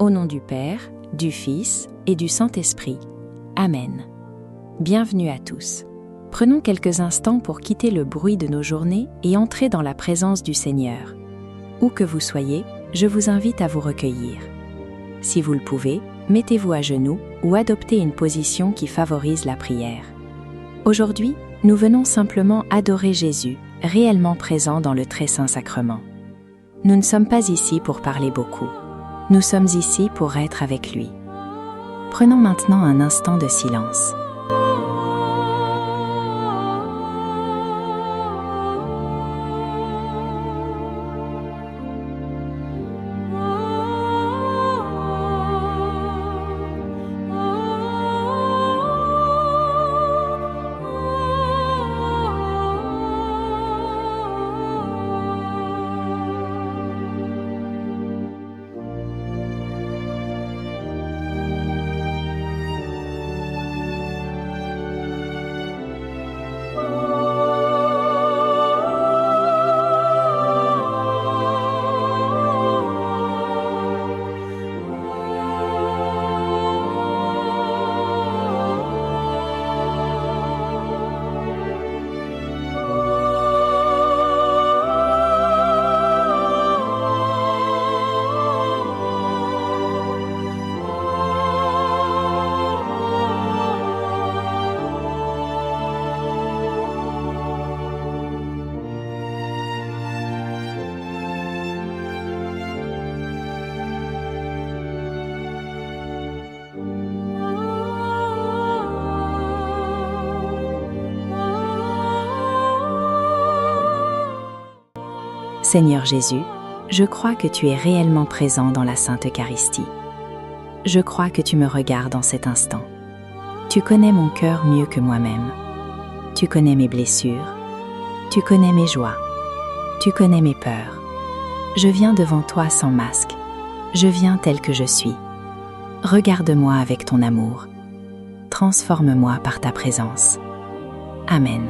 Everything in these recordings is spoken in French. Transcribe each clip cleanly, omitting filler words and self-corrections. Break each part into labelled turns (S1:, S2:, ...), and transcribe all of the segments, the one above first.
S1: Au nom du Père, du Fils et du Saint-Esprit. Amen. Bienvenue à tous. Prenons quelques instants pour quitter le bruit de nos journées et entrer dans la présence du Seigneur. Où que vous soyez, je vous invite à vous recueillir. Si vous le pouvez, mettez-vous à genoux ou adoptez une position qui favorise la prière. Aujourd'hui, nous venons simplement adorer Jésus, réellement présent dans le très saint sacrement. Nous ne sommes pas ici pour parler beaucoup. Nous sommes ici pour être avec lui. Prenons maintenant un instant de silence. Seigneur Jésus, je crois que tu es réellement présent dans la Sainte Eucharistie. Je crois que tu me regardes en cet instant. Tu connais mon cœur mieux que moi-même. Tu connais mes blessures. Tu connais mes joies. Tu connais mes peurs. Je viens devant toi sans masque. Je viens tel que je suis. Regarde-moi avec ton amour. Transforme-moi par ta présence. Amen.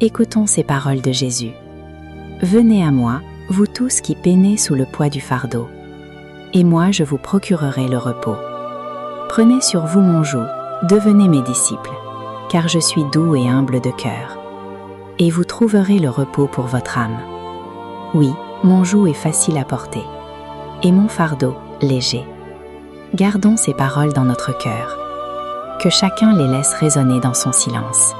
S1: Écoutons ces paroles de Jésus. Venez à moi, vous tous qui peinez sous le poids du fardeau, et moi je vous procurerai le repos. Prenez sur vous mon joug, devenez mes disciples, car je suis doux et humble de cœur, et vous trouverez le repos pour votre âme. Oui, mon joug est facile à porter, et mon fardeau léger. Gardons ces paroles dans notre cœur, que chacun les laisse résonner dans son silence.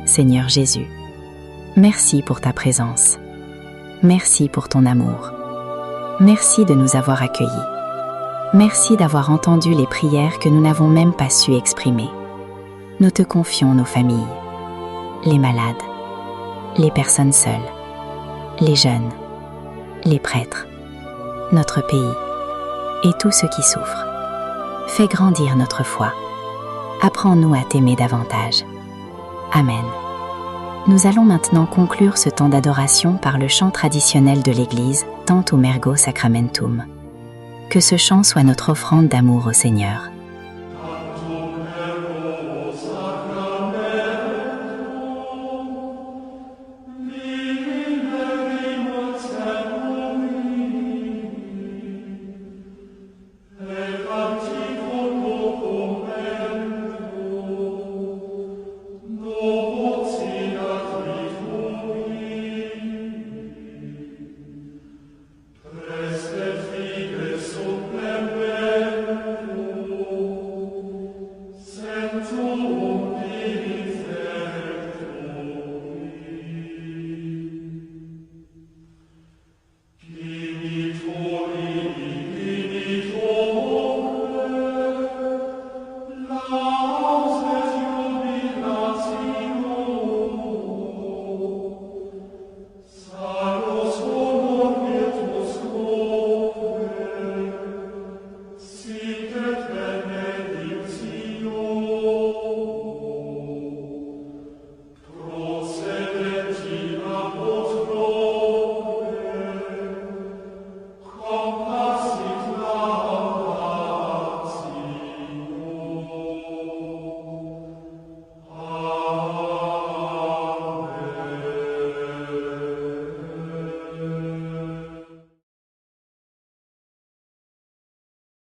S1: Seigneur Jésus. Merci pour ta présence. Merci pour ton amour. Merci de nous avoir accueillis. Merci d'avoir entendu les prières que nous n'avons même pas su exprimer. Nous te confions nos familles, les malades, les personnes seules, les jeunes, les prêtres, notre pays et tous ceux qui souffrent. Fais grandir notre foi. Apprends-nous à t'aimer davantage. Amen. Nous allons maintenant conclure ce temps d'adoration par le chant traditionnel de l'Église, Tantum ergo sacramentum. Que ce chant soit notre offrande d'amour au Seigneur.